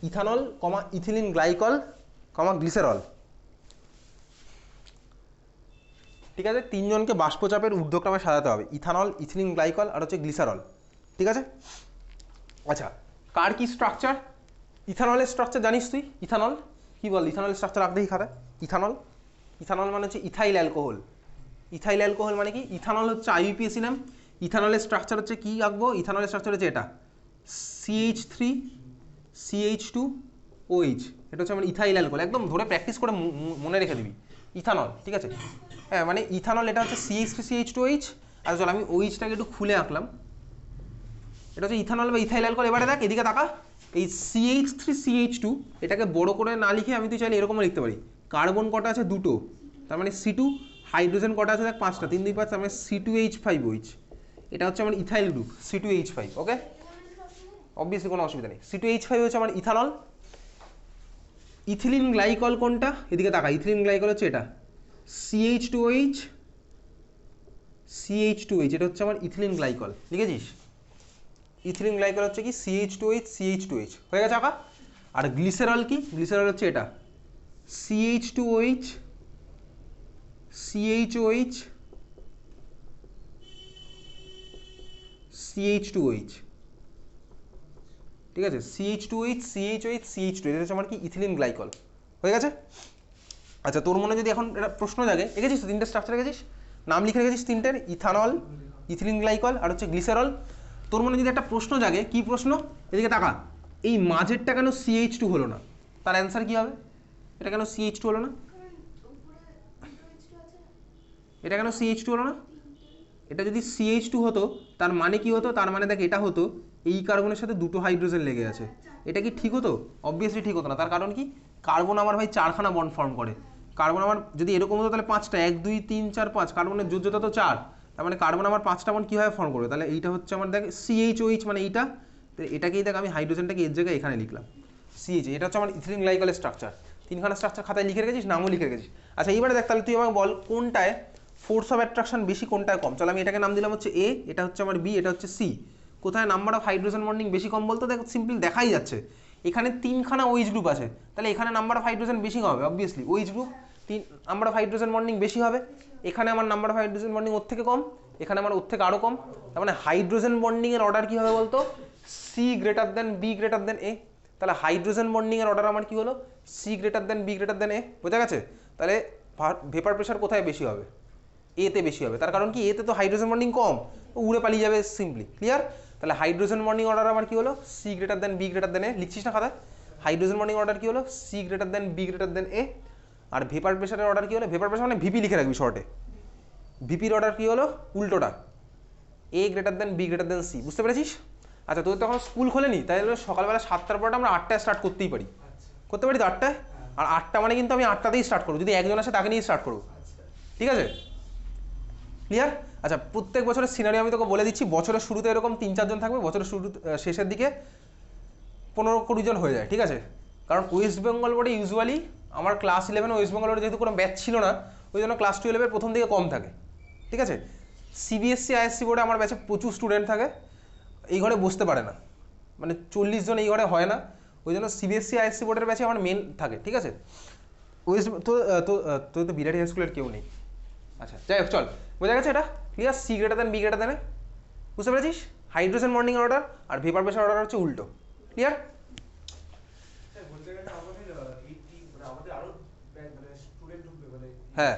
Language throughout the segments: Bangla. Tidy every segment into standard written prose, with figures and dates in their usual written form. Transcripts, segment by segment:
ইথানল কমা ইথিলিন গ্লাইকল কমা গ্লিসেরল, ঠিক আছে? তিনজনকে বাষ্পচাপের ঊর্ধ্বক্রমে সাজাতে হবে, ইথানল, ইথিলিন গ্লাইকল আর হচ্ছে গ্লিসারল, ঠিক আছে? আচ্ছা, কার কি স্ট্রাকচার? ইথানলের স্ট্রাকচার জানিস তুই? ইথানল কি বল, ইথানলের স্ট্রাকচার রাখ দেখি খাতায়। ইথানল, ইথানল মানে হচ্ছে ইথাইল অ্যালকোহল। ইথাইল অ্যালকোহল মানে কি? ইথানল হচ্ছে আইইউপিএসি নাম। ইথানলের স্ট্রাকচার হচ্ছে কি আঁকবো? ইথানলের স্ট্রাকচার হচ্ছে এটা, CH3CH2OH, এটা হচ্ছে আমার ইথাইল অ্যালকোহল। একদম ধরে প্র্যাকটিস করে মনে রেখে দিবি ইথানল, ঠিক আছে? হ্যাঁ, মানে ইথানল এটা হচ্ছে CH3CH2OH। আর চল আমি ওইচটাকে একটু খুলে আঁকলাম, এটা হচ্ছে ইথানল বা ইথাইল অ্যালকোহল। এবারে দেখ এদিকে তাকা, এই CH3CH2 এটাকে বড় করে না লিখে আমি তুই চাইলে এরকমও লিখতে পারি, কার্বন কটা আছে? দুটো, তার মানে C2। হাইড্রোজেন কটা আছে? দেখ 5টা, 3 2 5, তার মানে C2H5OH। এটা হচ্ছে আমার ইথাইল গ্রুপ, C2H5। ওকে, অবভিয়াসলি কোনো অসুবিধা নেই। C2H5 হচ্ছে আমার ইথানল। ইথিলিন গ্লাইকল কোনটা? এদিকে তাকা, ইথিলিন গ্লাইকল হচ্ছে এটা, CH2OH, এটা হচ্ছে আমার ইথিলিন গ্লাইকল, লিখেছিস? ইথিলিন গ্লাইকল হচ্ছে কি? CH2OH হয়ে গেছে আঁকা। আর গ্লিসেরল কি? গ্লিসেরল হচ্ছে এটা, CH2OH, CH2OH, ঠিক আছে? CH2OH এটা হচ্ছে আমার কি? ইথিলিন গ্লাইকল, হয়ে গেছে? আচ্ছা, তোর মনে যদি এখন এটা প্রশ্ন জাগে, রেখেছিস তো তিনটে স্ট্রাকচার, রেখেছিস, নাম লিখে রেখেছিস তিনটের, ইথানল, ইথিলিন গ্লাইকল আর হচ্ছে গ্লিসেরল। তোর মনে যদি একটা প্রশ্ন জাগে, কি প্রশ্ন? এদিকে তাকা, এই মাঝেরটা কেন CH2 হলো না? তার অ্যান্সার কি হবে? এটা কেন CH2 হলো না? এটা কেন CH2 হলো না? এটা যদি CH2 হতো তার মানে কি হতো? তার মানে দেখ এটা হতো এই কার্বনের সাথে দুটো হাইড্রোজেন লেগে আছে। এটা কি ঠিক হতো? অবভিয়াসলি ঠিক হতো না। তার কারণ কি? কার্বন আমার ভাই 4খানা বন্ড ফর্ম করে। কার্বন আমার যদি এরকম হতো তাহলে 5টা, 1 2 3 4 5, কার্বনের যোজ্যতা তো 4, তার মানে কার্বন আমার 5টা বন্ড কীভাবে ফর্ম করবে? তাহলে এইটা হচ্ছে আমার দেখ CHOH, মানে এইটা, এটাকেই দেখ আমি হাইড্রোজেনটাকে এর জায়গায় এখানে লিখলাম CH। এটা হচ্ছে আমার ইথিলিন গ্লাইকলের স্ট্রাকচার। 3খানা স্ট্রাকচার খাতায় লিখে রেখেছিস, নামও লিখে রেখেছিস। আচ্ছা, এইবারে দেখ তাহলে তুই আমাকে বল কোনটায় ফোর্স অফ অ্যাট্রাকশন বেশি, কোনটায় কম? চলো আমি এটাকে নাম দিলাম হচ্ছে A, এটা হচ্ছে আমার B, এটা হচ্ছে C। কোথায় নাম্বার অফ হাইড্রোজেন বন্ডিং বেশি কম বলতো? দেখ সিম্পল দেখাই যাচ্ছে, এখানে 3খানা OH গ্রুপ আছে, তাহলে এখানে নাম্বার অফ হাইড্রোজেন বেশি হবে obviously, OH group 3 number of hydrogen bonding বেশি হবে। এখানে আমার নাম্বার অফ হাইড্রোজেন বন্ডিং ওর থেকে কম, এখানে আমার ওর থেকে আরও কম। তার মানে হাইড্রোজেন বন্ডিং এর অর্ডার কি হবে বলতো? C greater than B greater than A। তাহলে হাইড্রোজেন বন্ডিং এর অর্ডার আমার কি হলো? C greater than B greater than A। বোঝা গেছে? তাহলে ভেপার প্রেশার কোথায় বেশি হবে? এতে বেশি হবে। তার কারণ কি? এতে তো হাইড্রোজেন বন্ডিং কম, উড়ে পালিয়ে যাবে সিম্পলি, ক্লিয়ার? তাহলে হাইড্রোজেন বন্ডিং অর্ডার আমার কি হলো? C greater than B greater than A। লিখছিস না খাতায়? হাইড্রোজেন বন্ডিং অর্ডার কি হলো? C greater than B greater than A। আর ভেপার প্রেশারের অর্ডার কি হলো? ভেপার প্রেশার মানে ভিপি লিখে রাখবি শর্টে। ভিপির অর্ডার কি হলো? উল্টোটা, A greater than B greater then C। বুঝতে পেরেছিস? আচ্ছা, তোদের তখন স্কুল খোলেনি, তাই সকালবেলা 7টার পরটা আমরা 8টায় স্টার্ট করতেই পারি, করতে পারি তো 8টায়। আর 8টা মানে কিন্তু আমি 8টাতেই স্টার্ট করবো, যদি একজন আসে তাকে নিয়ে স্টার্ট করবো, ঠিক আছে? ক্লিয়ার? আচ্ছা, প্রত্যেক বছরের সিনারি আমি তোকে বলে দিচ্ছি। বছরের শুরুতে এরকম 3-4 জন থাকবে, বছরের শুরু শেষের দিকে 15-20 জন হয়ে যায়, ঠিক আছে? কারণ ওয়েস্ট বেঙ্গল বোর্ডে ইউজুয়ালি আমার ক্লাস 11 ওয়েস্ট বেঙ্গল বোর্ডে যেহেতু কোনো ব্যাচ ছিল না, ওই জন্য ক্লাস 12-এর প্রথম দিকে কম থাকে, ঠিক আছে? CBSE ISC বোর্ডে আমার ব্যাচে প্রচুর স্টুডেন্ট থাকে, এই ঘরে বসতে পারে না, মানে 40 জন এই ঘরে হয় না, ওই জন্য CBSE ISC বোর্ডের ব্যাচে আমার মেন থাকে, ঠিক আছে? ওয়েস্ট তো তো তো বিরাট হাই স্কুলের কেউ নেই। আচ্ছা, যাই হোক, চল, বোঝা গেছে এটা? Clear? C greater than B greater than A। বুঝতে পেরেছিস? হাইড্রোজেন বন্ডিং অর্ডার আর ভেপার প্রেশার অর্ডার হচ্ছে উল্টো, ক্লিয়ার? হ্যাঁ,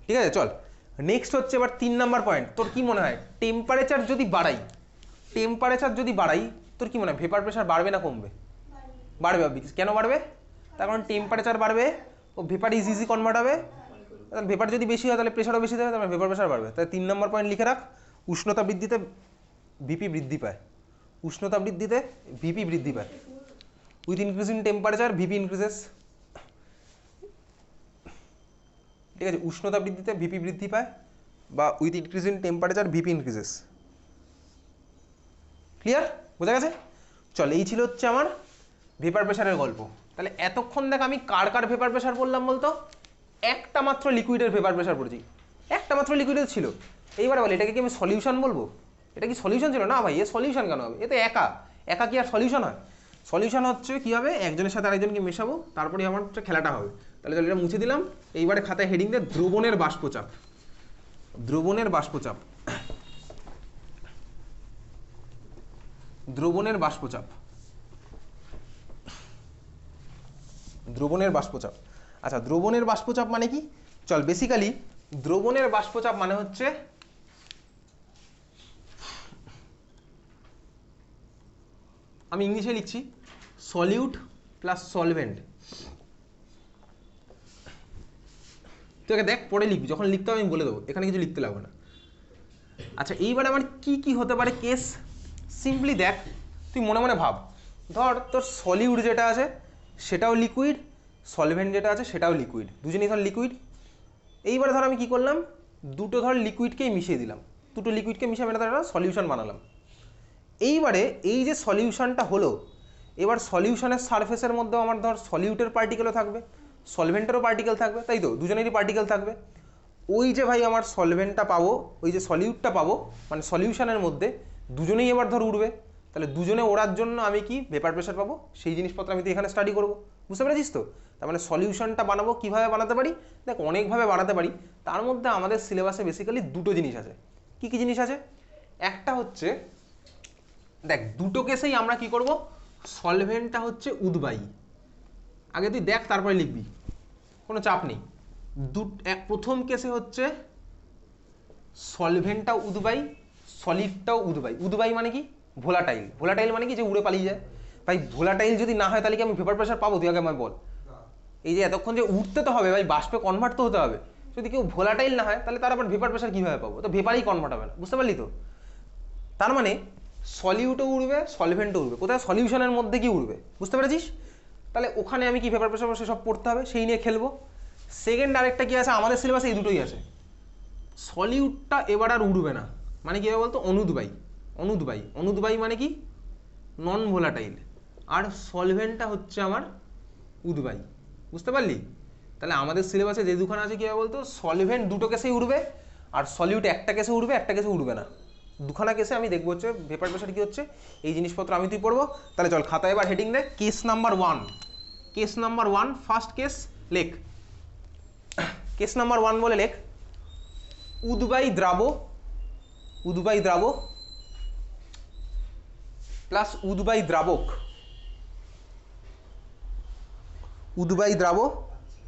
ঠিক আছে, চল নেক্সট হচ্ছে এবার 3 নাম্বার পয়েন্ট। তোর কি মনে হয় টেম্পারেচার যদি বাড়াই, তোর কি মনে হয় ভেপার প্রেশার বাড়বে না কমবে? বাড়বে। কেন বাড়বে? তার কারণ টেম্পারেচার বাড়বে ও ভেপার ইজি কনভার্ট হবে, ভেপার যদি বেশি হয় তাহলে প্রেশারও বেশি দেবে, তাহলে ভেপার প্রেশার বাড়বে। তাই 3 নম্বর পয়েন্ট লিখে রাখ, উষ্ণতা বৃদ্ধিতে ভিপি বৃদ্ধি পায়, উষ্ণতা বৃদ্ধিতে ভিপি বৃদ্ধি পায়। With increase in temperature VP increases, ঠিক আছে? উষ্ণতা বৃদ্ধিতে ভিপি বৃদ্ধি পায় বা with increase in temperature VP increases, clear? বোঝা গেছে? চল, এই ছিল হচ্ছে আমার ভেপার প্রেশারের গল্প। তাহলে এতক্ষণ দেখ আমি কার কার ভেপার প্রেশার বললাম বলতো? একটা মাত্র লিকুইডের ভেপার প্রেশার পড়েছি, একটা মাত্র লিকুইডের ছিল। এইবারে বলে এটাকে কি আমি সলিউশন বলবো? এটা কি সলিউশন ছিল? না ভাই, এ সলিউশন কেন হবে? এ তো একা একা কি আর সলিউশন হয়? সলিউশন হচ্ছে কী হবে, একজনের সাথে আরেকজনকে মেশাবো, তারপরে আমার হচ্ছে খেলাটা হবে। তাহলে চল এটা মুছে দিলাম। এইবারে খাতায় হেডিং দিয়ে দ্রবণের বাষ্পচাপ। দ্রবণের বাষ্পচাপ, দ্রবণের বাষ্পচাপ, দ্রবণের বাষ্পচাপ। আচ্ছা, দ্রবণের বাষ্পচাপ মানে কি? চল, বেসিক্যালি দ্রবণের বাষ্পচাপ মানে হচ্ছে আমি ইংলিশে লিখছি সলিউট প্লাস সলভেন্ট। তুই আগে দেখ, পরে লিখবি, যখন লিখতে হবে আমি বলে দেবো, এখানে কিছু লিখতে লাগবে না। আচ্ছা, এইবারে আমার কি কি হতে পারে কেস, সিম্পলি দেখ, তুই মনে মনে ভাব। ধর তোর সলিউট যেটা আছে সেটাও লিকুইড, সলভেন্ট যেটা আছে সেটাও লিকুইড, দুজনেই ধর লিকুইড। এইবারে ধর আমি কি করলাম, দুটো ধর লিকুইডকেই মিশিয়ে দিলাম, দুটো লিকুইডকে মিশিয়ে আমি একটা সলিউশন বানালাম। এইবারে এই যে সলিউশনটা হলো, এবার সলিউশনের সারফেসের মধ্যেও আমার ধর সলিউটের পার্টিকেলও থাকবে, সলভেন্টেরও পার্টিকেল থাকবে, তাই তো, দুজনেরই পার্টিকেল থাকবে। ওই যে ভাই আমার সলভেন্টটা পাবো, ওই যে সলিউটটা পাবো, মানে সলিউশনের মধ্যে দুজনেই এবার ধর উঠবে, তাহলে দুজনে ওড়ার জন্য আমি কি ভেপার প্রেশার পাবো, সেই জিনিসপত্র আমি তো এখানে স্টাডি করবো। বুঝতে পেরেছিস তো? তার মানে সলিউশনটা বানাবো কীভাবে বানাতে পারি, দেখ অনেকভাবে বানাতে পারি। তার মধ্যে আমাদের সিলেবাসে বেসিক্যালি দুটো জিনিস আছে। কি কি জিনিস আছে? একটা হচ্ছে, দেখ দুটো কেসেই আমরা কি করব, সলভেন্টটা হচ্ছে উদ্বায়ী। আগে তুই দেখ তারপরে লিখবি, কোনো চাপ নেই। প্রথম কেসে হচ্ছে সলভেন্টটাও উদ্বায়ী, সলিডটাও উদ্বায়ী। উদ্বায়ী মানে কি? ভোলাটাইল। ভোলাটাইল মানে কি? যে উড়ে পালিয়ে যায়। ভাই ভোলাটাইল যদি না হয় তাহলে কি আমি ভেপার প্রেশার পাবো? তুই আগে আমায় বল। এই যে এতক্ষণ যে উঠতে তো হবে ভাই, বাষ্পে কনভার্ট তো হতে হবে। যদি কেউ ভোলাটাইল না হয় তাহলে তার আবার ভেপার প্রেশার কীভাবে পাবো? তো ভেপারেই কনভার্ট হবে না। বুঝতে পারলি তো? তার মানে সলিউটও উড়বে, সলভেন্টও উড়বে, কোথায়? সলিউশনের মধ্যে কি উড়বে। বুঝতে পেরেছিস? তাহলে ওখানে আমি কি ভেপার প্রেশার সেসব পড়তে হবে, সেই নিয়ে খেলবো। সেকেন্ড আরেকটা কি আছে আমাদের সিলেবাসে, এই দুটোই আছে। সলিউটটা এবার আর উড়বে না, মানে কি হবে বলতো? অনুদ্বায়ী। অনুদ্বায়ী, অনুদ্বায়ী মানে কি? Non volatile. আর সলভেন্টটা হচ্ছে আমার উদ্বায়ী। বুঝতে পারলি? তাহলে আমাদের সিলেবাসে যে দুখানা আছে কি হবে বলতো? সলভেন্ট দুটো কেসেই উড়বে, আর সলিউট একটা কেসে উড়বে, একটা কেসে উড়বে না। দুখানা কেসে আমি দেখবো হচ্ছে ভেপার প্রেশার কী হচ্ছে, এই জিনিসপত্র আমি তুই পড়বো। তাহলে চল খাতায় এবার হেডিং দে, case number 1। Case number 1, first case লেখ। কেস নাম্বার 1 বলে লেখ, উদ্বায়ী দ্রাব, উদ্বায়ী দ্রাব প্লাস উদ্বায়ী দ্রাবক, উদ্বায়ী দ্রাব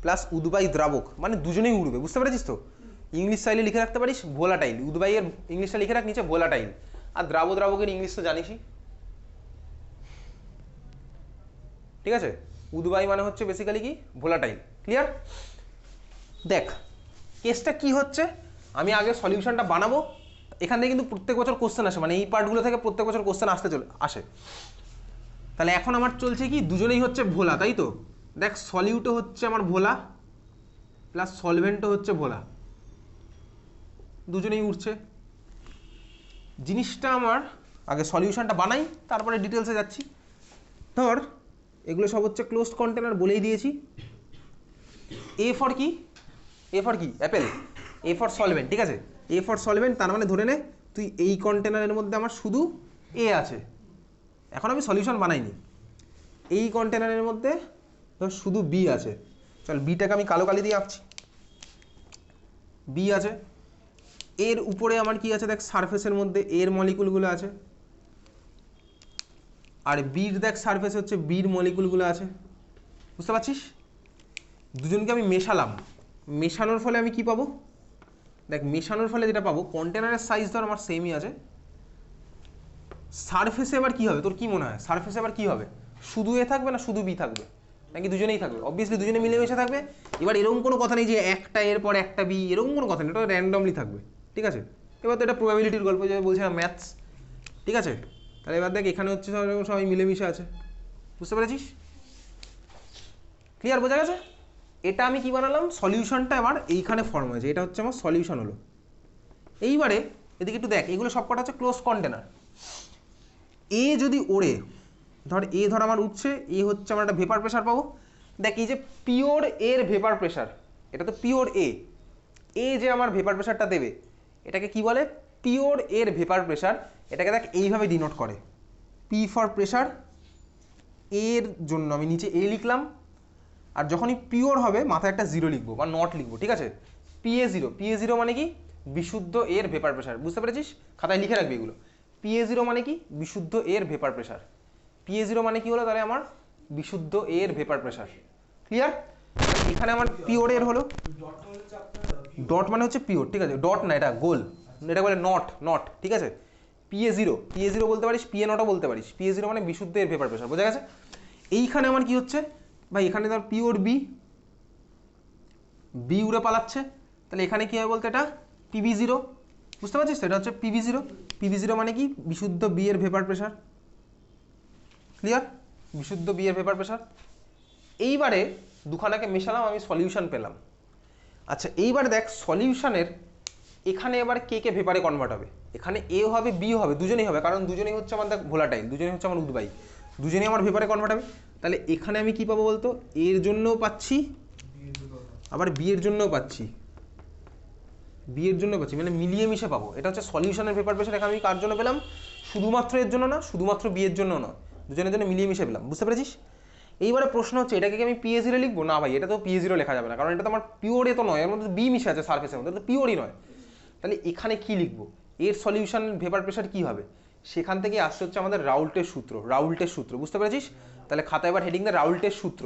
প্লাস উদ্বায়ী দ্রাবক, মানে দুজনেই উড়বে। বুঝতে পেরেছিস তো? ইংলিশ স্টাইলে লিখে রাখতে পারিস ভোলাটাইল, উদ্বায়ীর ইংলিশটা লিখে রাখ নিচে ভোলাটাইল, আর দ্রাব দ্রাবকের ইংলিশ তো জানিসই। ঠিক আছে? উদ্বায়ী মানে হচ্ছে বেসিক্যালি কি? ভোলাটাইল। ক্লিয়ার? দেখ কেসটা কি হচ্ছে, আমি আগে সলিউশনটা বানাবো। এখান থেকে কিন্তু প্রত্যেক বছর কোশ্চেন আসে, মানে এই পার্টগুলো থেকে প্রত্যেক বছর কোশ্চেন আসে। তাহলে এখন আমার চলছে কি, দুজনেই হচ্ছে ভোলা, তাই তো? দেখ সলিউটও হচ্ছে আমার ভোলা প্লাস সলভেন্টও হচ্ছে ভোলা, দুজনেই উঠছে। জিনিসটা আমার আগে সলিউশনটা বানাই, তারপরে ডিটেলসে যাচ্ছি। ধর এগুলো সব হচ্ছে ক্লোজড কন্টেনার, বলেই দিয়েছি। এ ফর কি? এ ফর কি? অ্যাপেল। A for solvent. ঠিক আছে? এ ফর সলভেন্ট, তার মানে ধরে নে তুই এই কন্টেনারের মধ্যে আমার শুধু এ আছে, এখন আমি সলিউশন বানাইনি। এই কন্টেনারের মধ্যে ধর শুধু বি আছে, চল বিটাকে আমি কালো কালি দিয়ে আঁকছি। বি আছে, এর উপরে আমার কি আছে দেখ, সারফেসের মধ্যে এর মলিকুলগুলো আছে, আর বির দেখ সারফেস হচ্ছে বির মলিকুলগুলো আছে। বুঝতে পারছিস? দুজনকে আমি মেশালাম, মেশানোর ফলে আমি কি পাবো দেখ, মেশানোর ফলে যেটা পাবো, কন্টেনারের সাইজ ধর আমার সেমই আছে। সারফেসে এবার কি হবে, তোর কি মনে হয় সারফেসে এবার কি হবে? শুধু এ থাকবে না শুধু বি থাকবে, নাকি দুজনেই থাকবে? অবভিয়াসলি দুজনে মিলেমিশে থাকবে। এবার এরকম কোনো কথা নেই যে একটা এর পর একটা বি, এরকম কোনো কথা নেই, এটা র্যান্ডমলি থাকবে। ঠিক আছে? এবার তো এটা প্রবাবিলিটির গল্প, যে বলছে না ম্যাথস। ঠিক আছে? তাহলে এবার দেখ এখানে হচ্ছে সবাই মিলেমিশে আছে। বুঝতে পেরেছিস? ক্লিয়ার? বোঝা গেছে? এটা আমি কি বানালাম, সলিউশনটা এবার এইখানে ফর্ম হয়েছে, এটা হচ্ছে আমার সলিউশন হলো। এইবারে এদিকে একটু দেখ, এগুলো সব কটা হচ্ছে ক্লোজ কন্টেনার। এ যদি ওড়ে, ধর এ ধর আমার উঠছে, এ হচ্ছে আমার একটা ভেপার প্রেশার পাবো। দেখ এই যে পিওর এর ভেপার প্রেশার, এটা তো পিওর এ, এ যে আমার ভেপার প্রেশারটা দেবে এটাকে কি বলে? পিওর এর ভেপার প্রেশার। এটাকে দেখ এইভাবে ডিনোট করে, পি ফর প্রেশার, এর জন্য আমি নিচে এ লিখলাম, আর যখনই পিওর হবে মাথায় একটা জিরো লিখবো বা নট লিখবো, ঠিক আছে। পিএ জিরো, পিএ জিরো মানে কি বিশুদ্ধ এর ভেপার প্রেশার, বুঝতে পেরেছিস, খাতায় লিখে রাখবি এগুলো। পিএ জিরো মানে কি বিশুদ্ধ এর ভেপার প্রেশার, পিএ জিরো মানে কি হলো তাহলে আমার বিশুদ্ধ এর ভেপার প্রেশার, ক্লিয়ার। এখানে আমার পিওর এর হলো, ডট মানে হচ্ছে পিওর, ঠিক আছে, ডট না এটা গোল, এটা বলে নট, নট, ঠিক আছে। পিএ জিরো, পিএ জিরো বলতে পারিস, পিএ নটও বলতে পারিস, পিএ জিরো মানে বিশুদ্ধ এর ভেপার প্রেশার, বোঝা গেছে। এইখানে আমার কি হচ্ছে ভাই, এখানে ধর পিওর বি, বি উড়ে পালাচ্ছে, তাহলে এখানে কি হয় বলতে এটা পিবি জিরো, বুঝতে পারছিস, এটা হচ্ছে পিবি জিরো, পিবি জিরো মানে কি বিশুদ্ধ বি এর ভেপার প্রেশার, ক্লিয়ার, বিশুদ্ধ বি এর ভেপার প্রেশার। এইবারে দুখানাকে মেশালাম, আমি সলিউশন পেলাম। আচ্ছা এইবার দেখ সলিউশনের এখানে এবার কে কে ভেপারে কনভার্ট হবে, এখানে এ হবে বি হবে, দুজনেই হবে, কারণ দুজনেই হচ্ছে আমার দেখ ভোলাটাইল, দুজনেই হচ্ছে আমার উদ্বায়ী, দুজনেই আমার ভেপারে কনভার্ট হবে। তাহলে এখানে আমি কি পাবো বলতো, এর জন্যও পাচ্ছি আবার বি এর জন্যও পাচ্ছি, বি এর জন্য পাচ্ছি, মানে মিলিয়ে মিশে পাবো। এটা হচ্ছে সলিউশনের ভেপার প্রেশার। এখানে আমি কার জন্য পেলাম, শুধুমাত্র এর জন্য না, শুধুমাত্র বি এর জন্য না, দুজনের জন্য মিলিয়ে মিশে পেলাম, বুঝতে পেরেছিস। এইবারে প্রশ্ন হচ্ছে এটাকে কি আমি পিএ জিরো লিখবো, না ভাই এটা তো পিএ জিরো লেখা যাবে না, কারণ এটা তো আমার পিওরে তো নয়, এর মধ্যে বি মিশে আছে সারফেসের মধ্যে, তো পিওরই নয়। তাহলে এখানে কি লিখবো, এর সলিউশন ভেপার প্রেশার কি হবে, সেখান থেকে আসতে হচ্ছে আমাদের রাউল্টের সূত্র, রাউল্টের সূত্র, বুঝতে পেরেছিস। তাহলে খাতায় এবার হেডিং দে রাউল্টের সূত্র,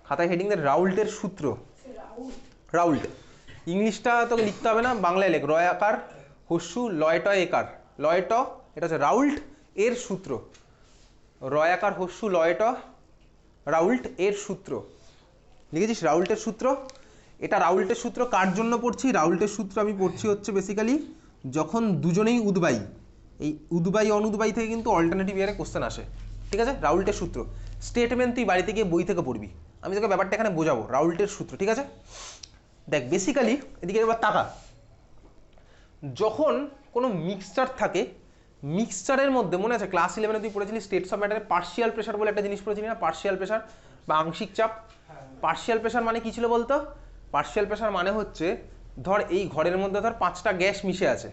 খাতায় হেডিং দে রাউল্টের সূত্র, রাউল্ট, ইংলিশটা তোকে লিখতে হবে না, বাংলায় লেখ, রয় আকার হস্যু লয় ট একার, লয় ট, এটা হচ্ছে রাউল্ট এর সূত্র, রয় আকার হস্যু লয় ট, রাউল্ট এর সূত্র, লিখেছিস রাউল্টের সূত্র। এটা রাউল্টের সূত্র কার জন্য পড়ছি, রাউল্টের সূত্র আমি পড়ছি হচ্ছে বেসিক্যালি যখন দুজনেই উদ্বায়ী, এই উদ্বায়ী অনুদ্বায়ী থেকে কিন্তু অল্টারনেটিভ ইয়ারে কোশ্চেন আসে, ঠিক আছে। রাউল্টের সূত্র স্টেটমেন্ট তুই বাড়িতে গিয়ে বই থেকে পড়বি, আমি তোকে ব্যাপারটা এখানে বোঝাবো, রাউল্টের সূত্র, ঠিক আছে। দেখ বেসিক্যালি এদিকে এবার তাকা, যখন কোনো মিক্সচার থাকে, মিক্সচারের মধ্যে মনে আছে ক্লাস 11-এ তুই পড়েছিলি স্টেটস অফ ম্যাটারে পার্শিয়াল প্রেশার বলে একটা জিনিস পড়েছিলি না, পার্শিয়াল প্রেশার বা আংশিক চাপ। পার্শিয়াল প্রেশার মানে কি ছিল বলতো, পার্শিয়াল প্রেশার মানে হচ্ছে ধর এই ঘরের মধ্যে ধর 5টা গ্যাস মিশে আছে,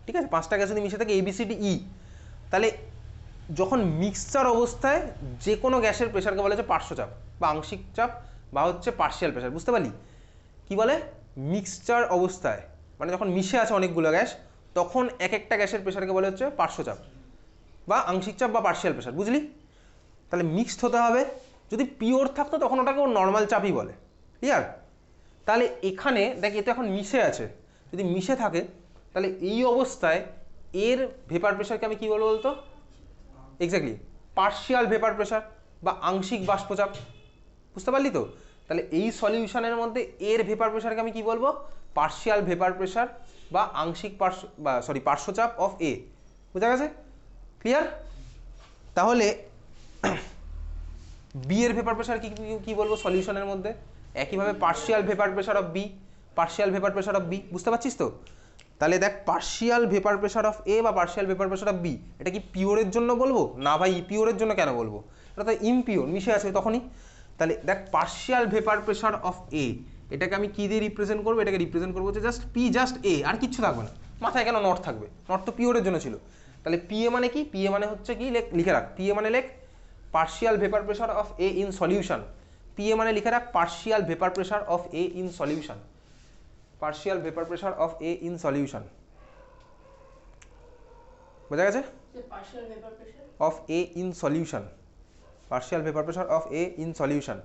ঠিক আছে, 5টা গ্যাস যদি মিশে থাকে এবিসিডি ই, তাহলে যখন মিক্সচার অবস্থায় যে কোনো গ্যাসের প্রেশারকে বলা হচ্ছে পার্শ্ব চাপ বা আংশিক চাপ বা হচ্ছে পার্শিয়াল প্রেশার, বুঝতে পারলি। কি বলে মিক্সচার অবস্থায় মানে যখন মিশে আছে অনেকগুলো গ্যাস, তখন এক একটা গ্যাসের প্রেশারকে বলা হচ্ছে পার্শ্ব চাপ বা আংশিক চাপ বা পার্শিয়াল প্রেশার, বুঝলি। তাহলে মিক্সড হতে হবে, যদি পিওর থাকতো তখন ওটাকে ও নর্মাল চাপই বলে, ক্লিয়ার। তাহলে এখানে দেখ এ তো এখন মিশে আছে, যদি মিশে থাকে তাহলে এই অবস্থায় এর ভেপার প্রেশারকে আমি কি বলবো বলতো, এক্স্যাক্টলি পার্শিয়াল ভেপার প্রেশার বা আংশিক বাষ্পচাপ, বুঝতে পারলি তো। তাহলে এই সলিউশনের মধ্যে এর ভেপার প্রেশারকে আমি কি বলবো, পার্শিয়াল ভেপার প্রেশার বা আংশিক পার্শ্বচাপ অফ এ, বুঝা গেছে, ক্লিয়ার। তাহলে বি এর ভেপার প্রেশার কি বলবো সলিউশনের মধ্যে, একইভাবে partial vapour pressure of B, partial vapour pressure of B, বুঝতে পারছিস তো। তাহলে দেখ partial vapour pressure of A বা partial vapour pressure of B, এটা কি পিওরের জন্য বলবো, না ভাই পিওরের জন্য কেন বলবো, এটা তো ইমপিওর মিশে আছে তখনই। তাহলে দেখ পার্শিয়াল ভেপার প্রেশার অফ এ, এটাকে আমি কি দিয়ে রিপ্রেজেন্ট করবো, এটাকে রিপ্রেজেন্ট করবো যে জাস্ট পি, জাস্ট এ, আর কিচ্ছু থাকবে না, মাথায় কেন নট থাকবে, নট তো পিওরের জন্য ছিল। তাহলে পিএ মানে কি, পিএ মানে হচ্ছে কি লিখে রাখ, পিএ মানে লেখ partial vapour pressure of A in solution, PA মানে লিখে রাখ partial vapour pressure of A in solution, partial vapour pressure of A in solution, বোঝা গেছে, of A in solution, partial vapour pressure of A in solution.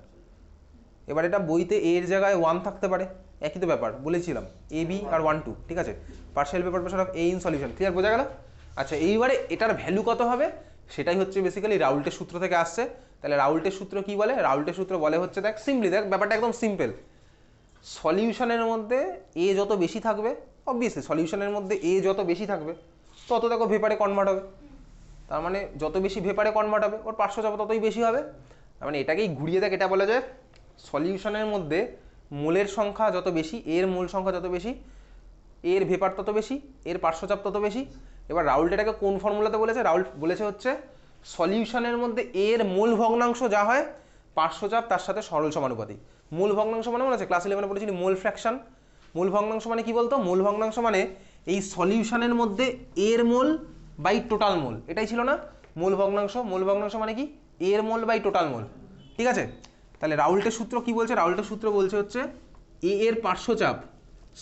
এবার এটা বইতে এর জায়গায় 1 থাকতে পারে, একই তো ব্যাপার বলেছিলাম, এ বি আর 1 2, ঠিক আছে, partial vapour pressure of A in solution, clear, বোঝা গেল। আচ্ছা এইবারে এটার ভ্যালু কত হবে, সেটাই হচ্ছে বেসিক্যালি রাউল্টের সূত্র থেকে আসছে। তাহলে রাউল্টের সূত্র কি বলে, রাউল্টের সূত্র বলে হচ্ছে দেখ সিম্পলি, দেখ ব্যাপারটা একদম সিম্পল, সলিউশনের মধ্যে এ যত বেশি থাকবে, অবভিয়াসলি সলিউশনের মধ্যে এ যত বেশি থাকবে তত দেখো ভেপারে কনভার্ট হবে, তার মানে যত বেশি ভেপারে কনভার্ট হবে ওর পার্শ্বচাপ ততই বেশি হবে। তার মানে এটাকেই ঘুরিয়ে দেখ, এটা বলা যায় সলিউশনের মধ্যে মোলের সংখ্যা যত বেশি, এর মোল সংখ্যা যত বেশি, এর ভেপার তত বেশি, এর পার্শ্বচাপ তত বেশি। এবার রাউল্ট এটাকে কোন ফর্মুলাতে বলেছে, রাউল্ট বলেছে হচ্ছে সলিউশনের মধ্যে এর মূল ভগ্নাংশ যা হয় পার্শ্বচাপ তার সাথে সরল সমানুপাতিক। মূল ভগ্নাংশ মানে মনে আছে ক্লাস 11-এ পড়েছিলি মোল ফ্র্যাকশন, মূল ভগ্নাংশ মানে কি বলতো, মূল ভগ্নাংশ মানে এই সলিউশনের মধ্যে এর মোল বাই টোটাল মোল, এটাই ছিল না মোল ভগ্নাংশ। মোল ভগ্নাংশ মানে কি এর মোল বাই টোটাল মোল, ঠিক আছে। তাহলে রাউল্টের সূত্র কি বলছে? রাউল্টের সূত্র বলছে হচ্ছে এ এর পার্শ্বচাপ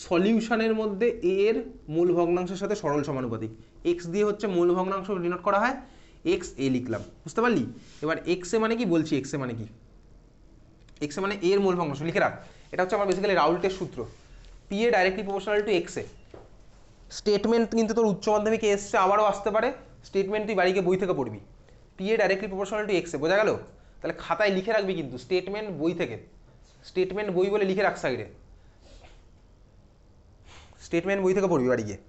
সলিউশনের মধ্যে এ এর মূল ভগ্নাংশের সাথে সরল সমানুপাতিক। এক্স দিয়ে হচ্ছে মূল ভগ্নাংশ ডিনোট করা হয়, এক্স এ লিখলাম, বুঝতে পারলি? এবার এক্স এ মানে কি বলছি, এক্স এ মানে কি, এক্স এ মানে এর মূল ভগ্নাংশ, লিখে রাখ। এটা হচ্ছে আমার বেসিক্যালি রাউল্টের সূত্র, P A directly proportional to X A. Statement কিন্তু তোর উচ্চ মাধ্যমিকে এসছে, আবারও আসতে পারে, স্টেটমেন্ট তুই বাড়িকে বই থেকে পড়বি। P A directly proportional to X A, বোঝা গেল? তাহলে খাতায় লিখে রাখবি কিন্তু স্টেটমেন্ট বই থেকে, স্টেটমেন্ট বই বলে লিখে রাখ সাইডে, স্টেটমেন্ট বই থেকে পড়বি বাড়ি গিয়ে।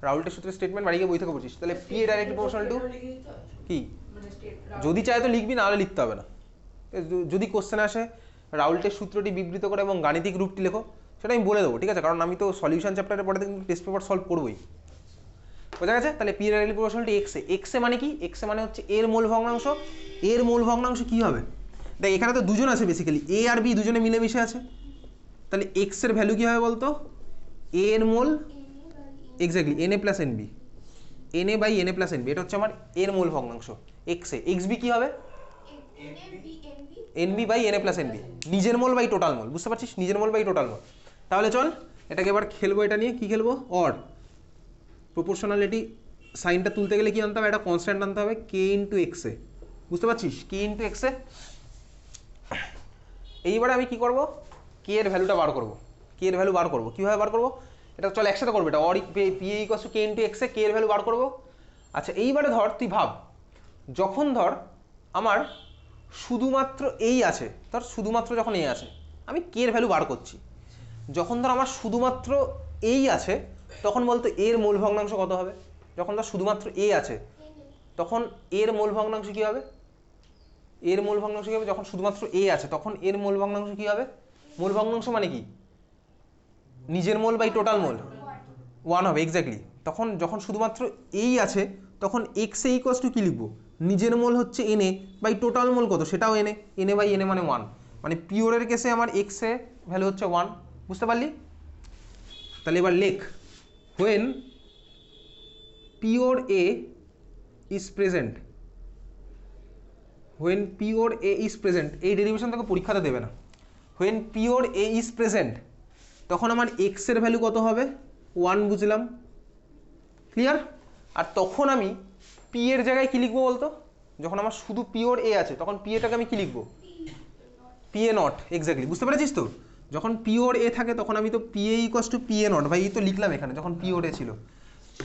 রাউল্টের সূত্রে স্টেটমেন্ট বাড়ি গিয়ে বই থেকে পড়ছিস। তাহলে P A directly proportional two কি, যদি চায় তো লিখবি, না হলে লিখতে হবে না। যদি কোশ্চেন আসে রাউল্টের সূত্রটি বিবৃত করে এবং গাণিতিক রূপটি লেখো, সেটা আমি বলে দেবো, ঠিক আছে, কারণ আমি তো সলিউশন চ্যাপ্টারের পরে কিন্তু টেস্ট পেপার সলভ করবোই, বোঝা গেছে? তাহলে পি এর directly proportional to X A, X A মানে কি, এক্স এ মানে হচ্ছে এর মূল ভগ্নাংশ। এর মূল ভগ্নাংশ কি হবে? দেখ এখানে তো দুজন আছে বেসিক্যালি, এ আর বি দুজনে মিলেমিশে আছে, তাহলে এক্স এর ভ্যালু কি হবে বলতো? এ এর mole, exactly N A plus N B, N A by N A plus N B, এটা হচ্ছে আমার এর মূল ভগ্নাংশ এক্স এ। এক্স বি কি হবে? N B by N A plus N B, নিজের মোল বাই টোটাল মোল, বুঝতে পারছিস? নিজের মোল বাই টোটাল মোল। তাহলে চল এটাকে এবার খেলবো, এটা নিয়ে কি খেলবো? অর প্রপোর্শনালিটি সাইনটা তুলতে গেলে কি আনতে হবে? একটা কনস্ট্যান্ট আনতে হবে, কে ইন্টু এক্স এ, বুঝতে পারছিস? কে ইন্টু এক্স এ। এইবারে আমি কি করব? কে এর ভ্যালুটা বার করব, কে এর ভ্যালু বার করব, কীভাবে বার করব? এটা চল একসাথে করবো, এটা or P A equals to K into X A, K এর ভ্যালু বার করব। আচ্ছা এইবারে ধর তুই ভাব, যখন ধর আমার শুধুমাত্র এই আছে, ধর শুধুমাত্র যখন এই আছে, আমি কে এর ভ্যালু বার করছি। যখন ধর আমার শুধুমাত্র এই আছে, তখন বলতো এর মূল ভগ্নাংশ কত হবে? যখন ধর শুধুমাত্র এ আছে, তখন এর মূল ভগ্নাংশ কী হবে? এর মূল ভগ্নাংশ কী হবে? যখন শুধুমাত্র এ আছে, তখন এর মূল ভগ্নাংশ কী হবে? মূল ভগ্নাংশ মানে কি? নিজের mole by total mole, one হবে, এক্স্যাক্টলি। তখন যখন শুধুমাত্র এই আছে, তখন এক্স এ ইকুয়ালস টু কী লিখবো? নিজের মোল হচ্ছে N A by total mole কত? সেটাও N A, N A by N A মানে ওয়ান, মানে পিওরের কেসে আমার এক্স এ ভ্যালু হচ্ছে ওয়ান, বুঝতে পারলি? তাহলে এবার লেখ, when pure A is present, when pure A is present, এই ডেরিভেশন তোকে পরীক্ষাতে দেবে না। When pure A is present, তখন আমার এক্স এর ভ্যালু কত হবে? ওয়ান, বুঝলাম, ক্লিয়ার? আর তখন আমি পি এর জায়গায় কী লিখবো বলতো? যখন আমার শুধু পিওর এ আছে, তখন পি এটাকে আমি কী লিখবো? পি এ নট, এক্স্যাক্টলি, বুঝতে পেরেছিস তো? যখন পিওর এ থাকে তখন আমি তো P A equals to P A not, ভাই এই তো লিখলাম এখানে যখন পিওর এ ছিল,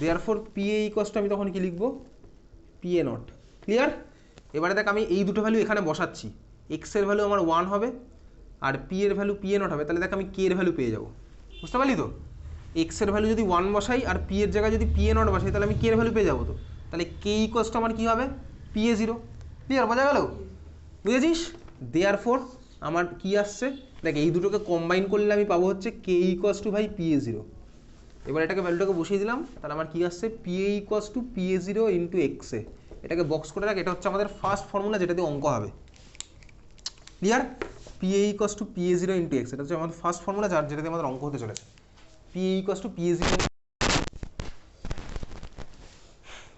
therefore P A equals two আমি তখন কি লিখবো? P A not, clear? এবারে দেখ আমি এই দুটো ভ্যালু এখানে বসাচ্ছি, এক্স এর ভ্যালু আমার ওয়ান হবে আর পি এর ভ্যালু পি এ নট হবে, তাহলে দেখ আমি কে এর ভ্যালু পেয়ে যাবো, বুঝতে পারলি তো? এক্স এর ভ্যালু যদি ওয়ান বসাই আর পি এর জায়গায় যদি পি এ নট বসাই, তাহলে আমি কে এর ভ্যালু পেয়ে যাবো। তো তাহলে কে ইকুয়ালস টু আমার কী হবে? P A zero, clear? বোঝা গেল? বুঝেছিস? দেয়ারফর আমার কি আসছে দেখ, এই দুটোকে কম্বাইন করলে আমি পাবো হচ্ছে K equals to by P A zero. এবার এটাকে ভ্যালুটাকে বসিয়ে দিলাম, তাহলে আমার কি আসছে? P A equals to P A zero into X A. এটাকে বক্স করে রাখ, এটা হচ্ছে আমাদের ফার্স্ট ফর্মুলা যেটা দিয়ে অঙ্ক হবে, clear? P A equals to P A zero into x, এটা হচ্ছে আমাদের ফার্স্ট ফর্মুলা যার যেটা দিয়ে আমাদের অঙ্ক হতে চলেছে। P A equals to P A zero,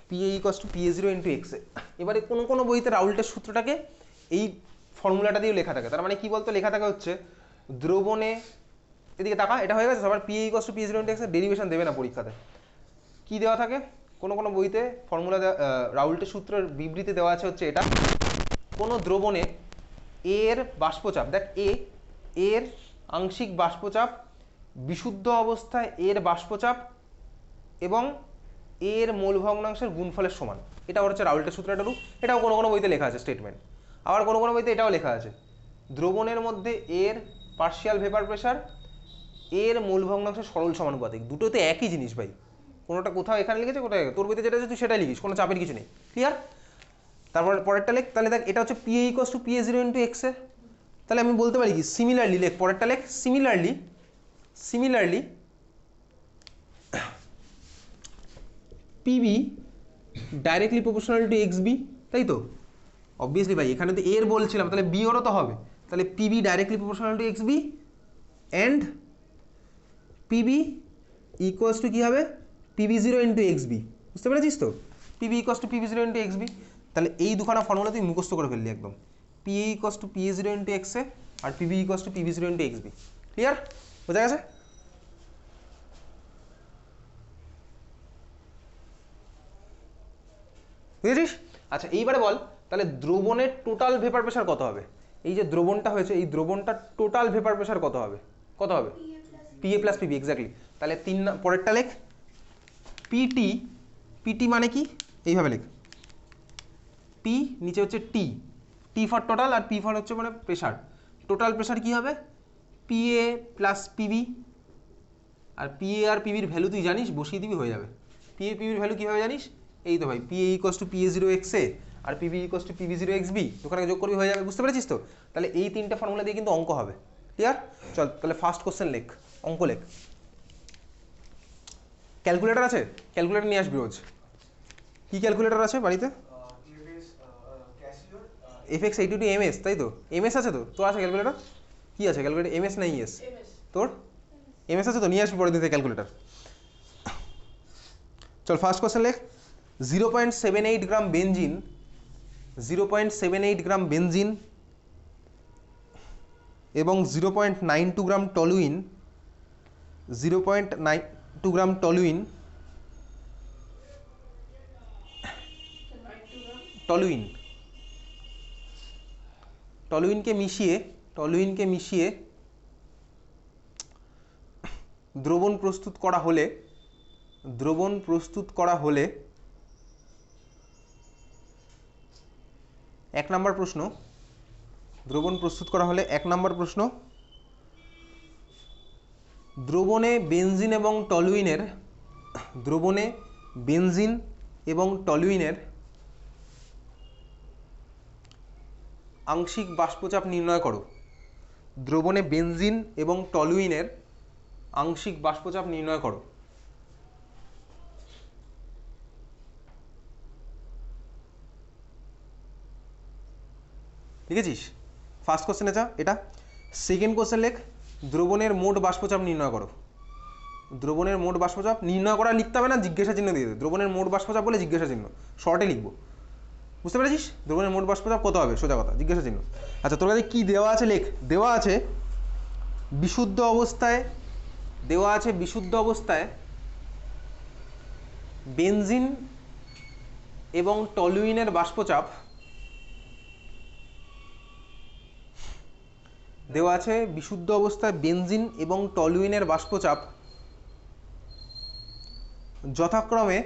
P A equals to P A zero into X A. এবারে কোনো কোনো বইতে রাউল্টের সূত্রটাকে এই ফর্মুলাটা দিয়ে লেখা থাকে, তার মানে কি বলতো? লেখা থাকে হচ্ছে দ্রবণে, এদিকে তাকা, এটা হয়ে গেছে সবার P A equals to P A zero into x এর ডেরিভেশন দেবে না পরীক্ষাতে। কি দেওয়া থাকে কোনো কোনো বইতে? ফর্মুলা রাউল্টের সূত্রের বিবৃতি দেওয়া আছে হচ্ছে এটা, কোনো দ্রবণে এর বাষ্পচাপ, দেখ এ এর আংশিক বাষ্পচাপ, বিশুদ্ধ অবস্থায় এর বাষ্পচাপ এবং এর মূল ভগ্নাংশের গুণফলের সমান, এটা হচ্ছে রাউল্টের সূত্র। এটা এটাও কোনো কোনো বইতে লেখা আছে স্টেটমেন্ট, আবার কোনো কোনো বইতে এটাও লেখা আছে দ্রবণের মধ্যে এর পার্শিয়াল ভেপার প্রেশার এর মূল ভগ্নাংশের সরল সমানুপাতিক। দুটোতে একই জিনিস ভাই, কোনোটা কোথাও এখানে লিখেছে, কোথায় তোর বইতে যেটা আছে তুই সেটাই লিখিস, কোনো চাপের কিছু নেই, ক্লিয়ার? তারপর পরেরটা লেখ, তাহলে দেখ এটা হচ্ছে P A equals to P A zero into X A, তাহলে আমি বলতে পারি কি সিমিলারলি, লেখ পরেরটা লেখ, similarly PB directly proportional to X B, তাই তো? অবভিয়াসলি ভাই, এখানে তো এর বলছিলাম, তাহলে বি ওরও তো হবে, তাহলে PB directly proportional to X B and PB equals to কী হবে? PV zero into X B, বুঝতে পেরেছিস তো? PV equals to PV zero into X B. তাহলে এই দুখানা ফর্মুলা তুই মুখস্থ করে ফেললি একদম, PA equals to PA zero into X A আর PV equals to PV zero into X B. Clear? বোঝা গেছে? বুঝেছিস? আচ্ছা এইবারে বল তাহলে দ্রবণের টোটাল ভেপার প্রেশার কত হবে? এই যে দ্রবণটা হয়েছে এই দ্রবণটার টোটাল ভেপার প্রেশার কত হবে? কত হবে? PA plus PV, exactly. তাহলে পরেরটা লেখ, পিটি। পিটি মানে কি? এইভাবে লেখ, পি নিচে হচ্ছে টি, টি ফর টোটাল আর পি ফর হচ্ছে মানে প্রেশার। টোটাল প্রেশার কি হবে? PA plus PV. আর পিএ আর পিভির ভ্যালু তুই জানিস, বসিয়ে দিবি হয়ে যাবে। পিএ পিভির ভ্যালু কীভাবে জানিস? এই তো ভাই, PA equals to PA zero X A আর PV equals to PV zero X B, ওখানে যোগ করবি হয়ে যাবে। বুঝতে পেরেছিস তো? তাহলে এই তিনটা ফর্মুলা দিয়ে কিন্তু অঙ্ক হবে। ক্লিয়ার? চল তাহলে ফার্স্ট কোশ্চেন লেখ, অঙ্ক লেখ। ক্যালকুলেটর আছে? ক্যালকুলেটর নিয়ে আসবি রোজ। কি ক্যালকুলেটর আছে বাড়িতে? এফএক্স 82 এমএস, তাই তো? এমএস আছে তো? তোর আছে ক্যালকুলেটর? কি আছে ক্যালকুলেটর, এমএস না ইএস? তোর এমএস আছে তো? নিয়ে আসবি পরের দিন থেকে ক্যালকুলেটর। চল ফার্স্ট কোশ্চেন লেখ, 0.78 গ্রাম বেনজিন, 0.78 গ্রাম বেনজিন এবং 0.92 গ্রাম টলুইন, 0.92 গ্রাম টলুইন, টলুইন টলুইনকে মিশিয়ে দ্রবণ প্রস্তুত করা হলে 1 নম্বর প্রশ্ন, দ্রবণ প্রস্তুত করা হলে 1 নম্বর প্রশ্ন, দ্রবণে বেনজিন এবং টলুইনের আংশিক বাষ্পচাপ নির্ণয় করো। দ্রবণে বেনজিন এবং টলুইনের আংশিক বাষ্পচাপ নির্ণয় করো। লিখেছিস? ফার্স্ট কোশ্চেন এটা। সেকেন্ড কোশ্চেন লেখ, দ্রবণের মোট বাষ্পচাপ নির্ণয় করো। দ্রবণের মোট বাষ্পচাপ নির্ণয় করা লিখতে হবে না, জিজ্ঞাসা চিহ্ন দিয়ে দেবে। দ্রবণের মোট বাষ্পচাপ বলে জিজ্ঞাসা চিহ্ন, শর্টে লিখবো। বুঝতে পেরেছিস? দ্রবণের মোট বাষ্পচাপ কত হবে, সোজা কথা, জিজ্ঞাসা চিহ্ন। আচ্ছা তোর কাছে কি দেওয়া আছে লেখ। দেওয়া আছে বিশুদ্ধ অবস্থায় বেনজিন এবং টলুইনের বাষ্পচাপ, দেওয়া আছে বিশুদ্ধ অবস্থায় বেনজিন এবং টলুইনের বাষ্পচাপ যথাক্রমে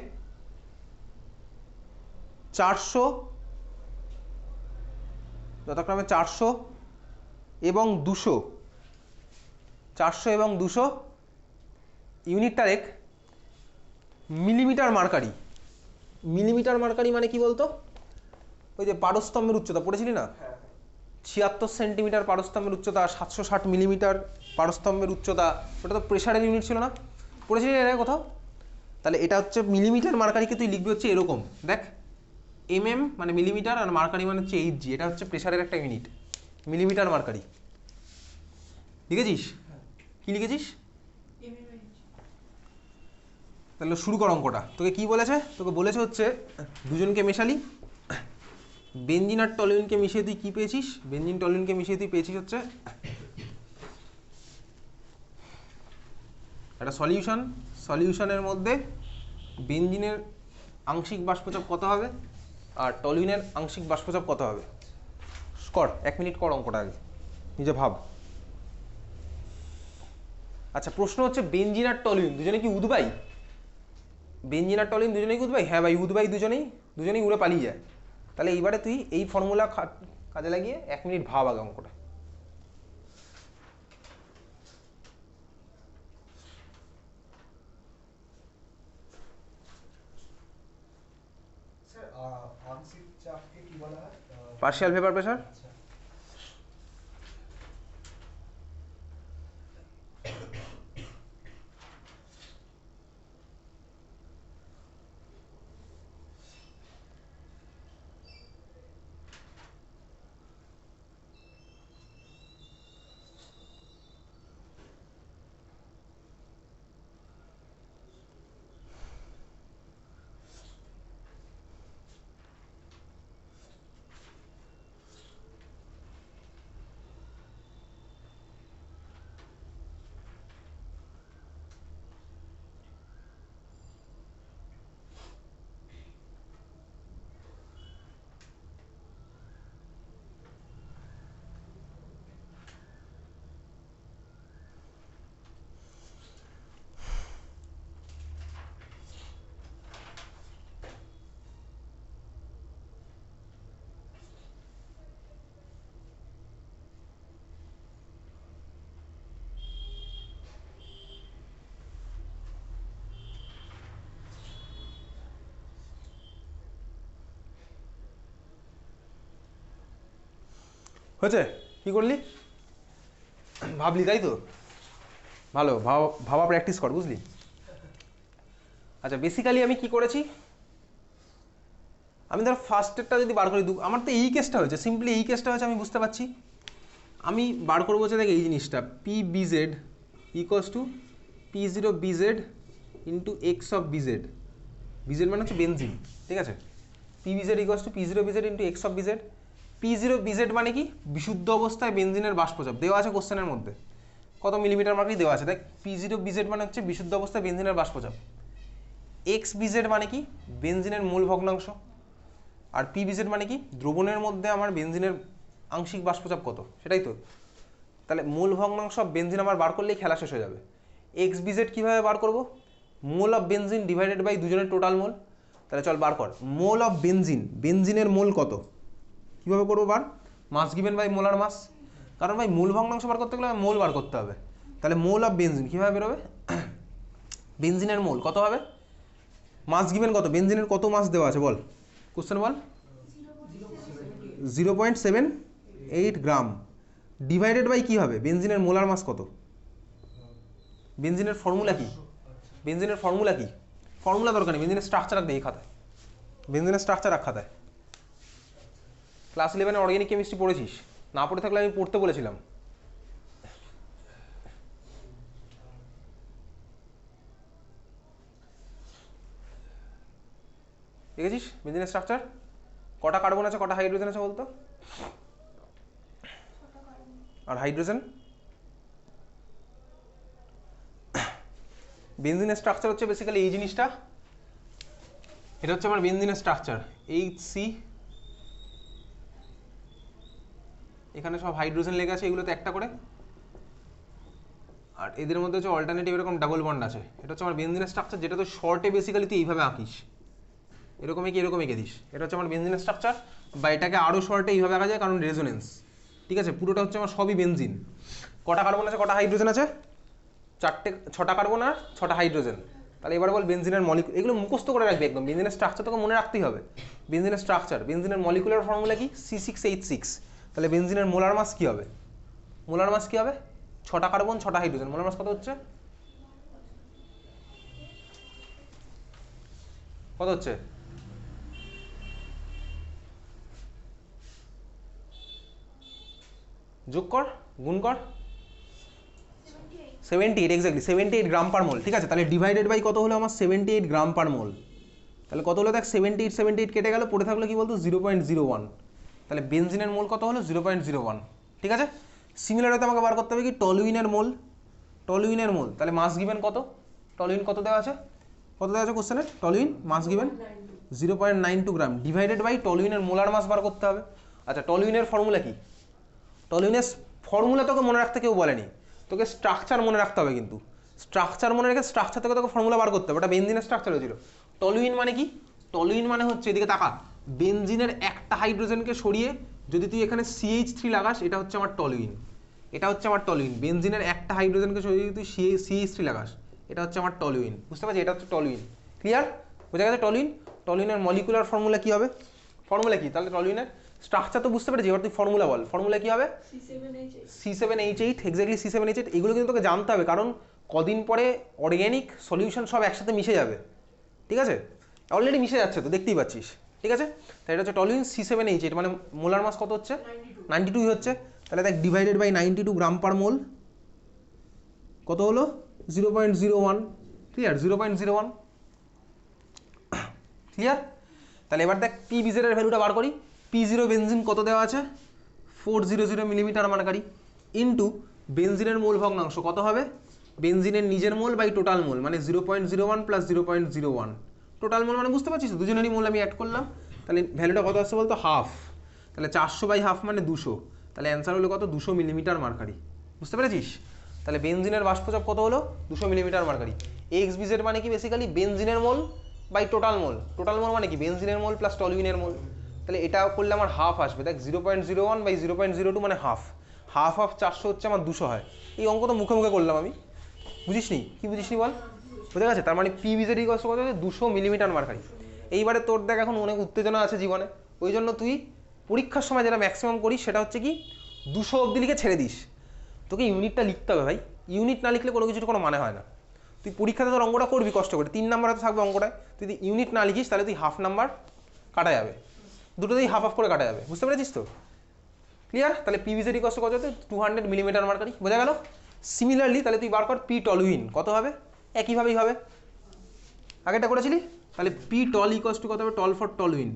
400 এবং 200, 400 এবং 200 ইউনিটটা রেখ মিলিমিটার মার্কারি। মিলিমিটার মার্কারি মানে কি বলতো? ওই যে পারস্তম্ভের উচ্চতা পড়েছিলি না, 76 সেন্টিমিটার পারস্তম্ভের উচ্চতা, 760 মিলিমিটার পারস্তম্ভের উচ্চতা, ওটা তো প্রেশারের ইউনিট ছিল না? পড়েছিলি এর আগে কোথাও? তাহলে এটা হচ্ছে মিলিমিটার মার্কারিকে তুই লিখবি হচ্ছে এরকম, দেখ এমএম মানে মিলিমিটার আর মার্কারি মানে হচ্ছে এইচজি, এটা হচ্ছে প্রেশারের একটা ইউনিট, মিলিমিটার মার্কারি। লিখেছিস? কি লিখেছিস? তাহলে শুরু কর অঙ্কটা। তোকে কি বলেছে? তোকে বলেছে হচ্ছে দুজনকে মেশালি, বেনজিন আর টলুইনকে মিশিয়ে তুই কি পেয়েছিস? বেনজিন টলুইনকে মিশিয়ে তুই পেয়েছিস হচ্ছে একটা সলিউশনের মধ্যে বেনজিনের আংশিক বাষ্পচাপ কত হবে আর টলুইনের আংশিক বাষ্পচাপ কত হবে। কর 1 মিনিট কর অঙ্কটা আগে, নিজে ভাব। আচ্ছা প্রশ্ন হচ্ছে বেনজিন আর টলুইন দুজনে কি উদবায়ী? বেনজিন আর টলুইন দুজনেই কি উদবায়ী? হ্যাঁ ভাই উদবায়ী, দুজনেই উড়ে পালিয়ে যায়। তাহলে এইবারে তুই এই ফর্মুলা কাজে লাগিয়ে 1 মিনিট ভাব আগে অঙ্কটা। Partial vapour pressure. হয়েছে? কী করলি? ভাবলি, তাই তো? ভালো, ভাবা প্র্যাকটিস কর, বুঝলি? আচ্ছা, বেসিক্যালি আমি কি করেছি, আমি ধর ফার্স্টেরটা যদি বার করি, আমার তো এই কেসটা হয়েছে, সিম্পলি এই কেসটা হয়েছে, আমি বুঝতে পারছি। আমি বার করবো হচ্ছে দেখ এই জিনিসটা, P BZ equals to P zero BZ into x of BZ. BZ মানে হচ্ছে বেনজিন, ঠিক আছে? P BZ equals to P zero BZ into x of BZ. P zero BZ মানে কি? বিশুদ্ধ অবস্থায় বেনজিনের বাষ্পচাপ দেওয়া আছে কোশ্চেনের মধ্যে, কত মিলিমিটার মার্কারি দেওয়া আছে, দেখ পি জিরো বিজেড মানে হচ্ছে বিশুদ্ধ অবস্থায় বেনজিনের বাষ্পচাপ। এক্স বিজেড মানে কি? বেনজিনের মূল ভগ্নাংশ। আর পি বিজেড মানে কি? দ্রবণের মধ্যে আমার বেনজিনের আংশিক বাষ্পচাপ কত, সেটাই তো। তাহলে মূল ভগ্নাংশ অফ বেনজিন আমার বার করলেই খেলা শেষ হয়ে যাবে। এক্স বিজেড কীভাবে বার করবো? Mole of benzene divided by দুজনের টোটাল মোল। তাহলে চল বার কর, মোল অফ বেনজিন, বেনজিনের মোল কত, কীভাবে করবো বার? মাস গিভেন বাই মোলার মাস। কারণ ভাই মূল ভগ্নাংশ বার করতে গেলে মোল বার করতে হবে। তাহলে মোল অফ বেনজিন কীভাবে বেরোবে? বেনজিনের মোল কত হবে? মাস গিভেন কত, বেনজিনের কত মাস দেওয়া আছে বল, কোশ্চেন বল। 0.78 গ্রাম ডিভাইডেড বাই কী হবে? বেনজিনের মোলার মাস কত? বেনজিনের ফর্মুলা কি? বেনজিনের ফর্মুলা কি? ফর্মুলা দরকার নেই, বেনজিনের স্ট্রাকচার রাখ এই খাতায়, বেনজিনের স্ট্রাকচার রাখ খাতায়। ক্লাস 11-এ অর্গানিক কেমিস্ট্রি পড়েছিস? না পড়ে থাকলে আমি পড়তে বলেছিলাম। দেখেছিস বেনজিনের স্ট্রাকচার? কটা কার্বন আছে, কটা হাইড্রোজেন আছে বলতো? আর হাইড্রোজেন? বেনজিনের স্ট্রাকচার হচ্ছে বেসিক্যালি এই জিনিসটা, এটা হচ্ছে আমার বেনজিনের স্ট্রাকচার। HC, এখানে সব হাইড্রোজেন লেগে আছে, এগুলোতে একটা করে, আর এদের মধ্যে হচ্ছে অল্টারনেটিভ এরকম ডাবল বন্ড আছে। এটা হচ্ছে আমার বেনজিনের স্ট্রাকচার, যেটা তো শর্টে বেসিক্যালি তুই এইভাবে আঁকিস, এরকম কি এরকম এঁকে দিস। এটা হচ্ছে আমার বেনজিনের স্ট্রাকচার, বা এটাকে আরও শর্টে এইভাবে আঁকা যায় কারণ রেজোনেন্স, ঠিক আছে? পুরোটা হচ্ছে আমার সবই বেনজিন। কটা কার্বন আছে, কটা হাইড্রোজেন আছে? 6টা কার্বন আর 6টা হাইড্রোজেন। তাহলে এবার বল বেনজিনের মলিকুল, এগুলো মুখস্থ করে রাখবি একদম, বেনজিনের স্ট্রাকচার তোকে মনে রাখতেই হবে। বেনজিনের স্ট্রাকচার, বেনজিনের মলিকুলার ফর্মুলা কি? C6H6। তাহলে বেনজিনের মোলার মাস কি হবে? মোলার মাস কি হবে? 6টা কার্বন 6টা হাইড্রোজেন, মোলার মাস কত হচ্ছে? কত হচ্ছে? যোগ কর, গুণ কর। 78, এক্স্যাক্টলি 78 গ্রাম পার মোল, ঠিক আছে? তাহলে ডিভাইডেড বাই কত হলো আমার? 78 গ্রাম পার মোল। তাহলে কত হলো দেখ, 78 কেটে গেল, পড়ে থাকলো কি বলতো? 0.01। তাহলে বেনজিনের মোল কত হলো? 0.01, ঠিক আছে? সিমিলার হতে আমাকে বার করতে হবে কি? টলুইনের মোল, টলুইনের মোল। তাহলে মাস গিভেন কত? টলুইন কত দেওয়া আছে? কত দেওয়া আছে কোশ্চেনে? Toluene mass given 0.92 gram divided by টলুইনের মোলার মাস বার করতে হবে। আচ্ছা, টলুইনের ফর্মুলা কি? টলুইনের ফর্মুলা তোকে মনে রাখতে কেউ বলেনি, তোকে স্ট্রাকচার মনে রাখতে হবে। কিন্তু স্ট্রাকচার মনে রেখে স্ট্রাকচার থেকে তোকে ফর্মুলা বার করতে হবে। ওটা বেনজিনের স্ট্রাকচার হয়েছিল। টলুইন মানে কি? টলুইন মানে হচ্ছে, এদিকে তাকা, বেনজিনের একটা হাইড্রোজেনকে সরিয়ে যদি তুই এখানে CH3 লাগাস, এটা হচ্ছে আমার টলুইন। এটা হচ্ছে আমার টলুইন। বেনজিনের একটা হাইড্রোজেনকে সরিয়ে তুই CH3 লাগাস, এটা হচ্ছে আমার টলুইন। বুঝতে পারছিস? এটা হচ্ছে টলুইন। ক্লিয়ার? বোঝা গেছে? টলুইন, টলুইনের মলিকুলার ফর্মুলা কি হবে? ফর্মুলা কি তাহলে টলুইনের? স্ট্রাকচার তো বুঝতে পেরেছি, এবার তুই ফর্মুলা বল। ফর্মুলা কি হবে? C7H8, exactly C7H8। এগুলো কিন্তু তোকে জানতে হবে, কারণ কদিন পরে অর্গ্যানিক সলিউশন সব একসাথে মিশে যাবে, ঠিক আছে? অলরেডি মিশে যাচ্ছে তো, দেখতেই পাচ্ছিস, ঠিক আছে? তাই এটা হচ্ছে টলুইন C7H8, মানে মোলার মাস কত হচ্ছে? 92 হচ্ছে। তাহলে দেখ ডিভাইডেড বাই 92 গ্রাম পার মোল কত হলো? 0.01। ক্লিয়ার? 0.01। ক্লিয়ার? তাহলে এবার দেখ পি বিজেডের ভ্যালুটা বার করি। P0 বেনজিন কত দেওয়া আছে? 400 মিলিমিটার মার্কারি ইন্টু বেনজিনের মোল ভগ্নাংশ কত হবে? বেনজিনের নিজের মোল বাই টোটাল মোল, মানে 0.01 প্লাস 0.01। টোটাল মোল মানে বুঝতে পারছিস, দুজনেরই মোল আমি অ্যাড করলাম। তাহলে ভ্যালুটা কত আসছে বলতো? হাফ। তাহলে 400/1/2 মানে 200। তাহলে অ্যান্সার হলো কত? 200 মিলিমিটার মার্কারি। বুঝতে পেরেছিস? তাহলে বেনজিনের বাষ্পচাপ কত হলো? 200 মিলিমিটার মার্কারি। এক্স বিজেড মানে কি? বেসিক্যালি বেনজিনের mole by total mole. Total mole মানে কি? বেনজিনের মোল প্লাস টলুইনের মোল। তাহলে এটা করলে আমার হাফ আসবে। দেখ 0.01/0.02 মানে হাফ। হাফ অফ 400 হচ্ছে আমার 200 হয়। এই অঙ্ক তো মুখে মুখে করলাম আমি, বুঝিসনি? কি বুঝিসনি বল? বুঝে গেছে? তার মানে পি বিজেড ইকুয়ালস কত? 200 মিলিমিটার মার্কারি। এইবারে তোর দেখ এখন অনেক উত্তেজনা আছে জীবনে, ওই জন্য তুই পরীক্ষার সময় যেটা ম্যাক্সিমাম করিস সেটা হচ্ছে কি, 200 অবধি লিখে ছেড়ে দিস, তোকে ইউনিটটা লিখতে হবে ভাই। ইউনিট না লিখলে কোনো কিছুর কোনো মানে হয় না। তুই পরীক্ষাতে তোর অঙ্কটা করবি কষ্ট করে, 3 নাম্বার হয়তো থাকবে অঙ্কটায়, তুই যদি ইউনিট না লিখিস তাহলে তুই হাফ নাম্বার কাটা যাবে, দুটোতেই হাফ হাফ করে কাটা যাবে, বুঝতে পেরেছিস তো? ক্লিয়ার? তাহলে পিভিজেড কষ্ট কত হতে 200 মিলিমিটার মার্কারি, বোঝা গেল? সিমিলারলি তাহলে তুই বার কর পি টলুইন কত হবে, একইভাবেই হবে, আগেটা করেছিলি। তাহলে পি টল ইকস টু কত হবে, tol for toluene,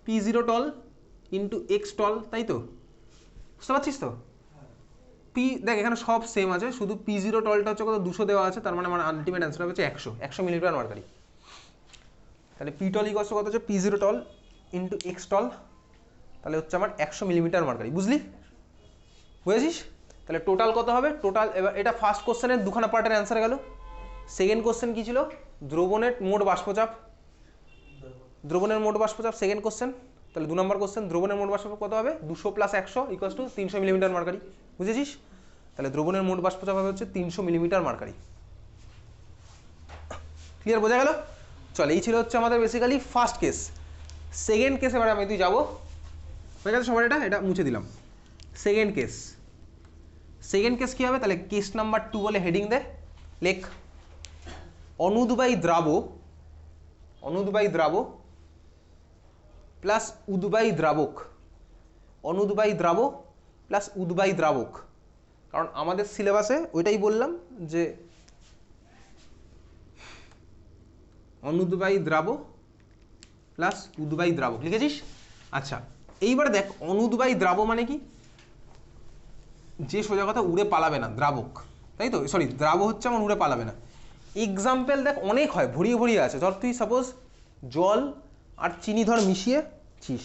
P zero tol into X tol, তাই তো? বুঝতে পারছিস তো? পি দেখ এখানে সব সেম আছে, শুধু পি জিরো টলটা হচ্ছে কত 200 দেওয়া আছে, তার মানে আমার আলটিমেট অ্যান্সার হচ্ছে 100 মিলিমিটার মার্কারি। তাহলে পি টল ইকস টু কত হচ্ছে P zero tol into X টল, তাহলে হচ্ছে আমার 100 মিলিমিটার মার্কারি, বুঝলি? বুঝেছিস? তাহলে টোটাল কত হবে, টোটাল এবার এটা ফার্স্ট কোশ্চেনের দুখানা পার্টের অ্যান্সার গেল। সেকেন্ড কোশ্চেন কি ছিল, দ্রবণের মোট বাষ্পচাপ, দ্রবণের মোট বাষ্পচাপ সেকেন্ড কোশ্চেন। তাহলে 2 নম্বর কোশ্চেন, দ্রবণের মোট বাষ্পচাপ কত হবে, 200 + 100 ইকুয়াল টু 300 মিলিমিটার মার্কারি, বুঝেছিস? তাহলে দ্রবণের মোট বাষ্পচাপ হবে হচ্ছে 300 মিলিমিটার মার্কারি। ক্লিয়ার, বোঝা গেল? চল, এই ছিল হচ্ছে আমাদের basically first case. Second case এবার আমি তুই যাবো, হয়ে গেছে সবার, এটা মুছে দিলাম। সেকেন্ড কেস, সেকেন্ড কেস কী হবে, তাহলে কেস নাম্বার 2 বলে হেডিং দে, লেখ অনুদ্বায়ী দ্রাব, অনুদ্বায়ী দ্রাব প্লাস উদ্বায়ী দ্রাবক, অনুদ্বায়ী দ্রাব প্লাস উদ্বায়ী দ্রাবক। কারণ আমাদের সিলেবাসে ওইটাই বললাম যে অনুদ্বায়ী দ্রাব প্লাস উদ্বায়ী দ্রাবক, লিখেছিস? আচ্ছা, এইবার দেখ অনুদ্বায়ী দ্রাব মানে কি, যে সোজা কথা উড়ে পালাবে না, দ্রাবক, তাই তো? সরি, দ্রাব হচ্ছে আমার উড়ে পালাবে না। এক্সাম্পল দেখ অনেক হয়, ভরিয়ে ভরিয়ে আছে। ধর তুই সাপোজ জল আর চিনি ধর মিশিয়েছিস,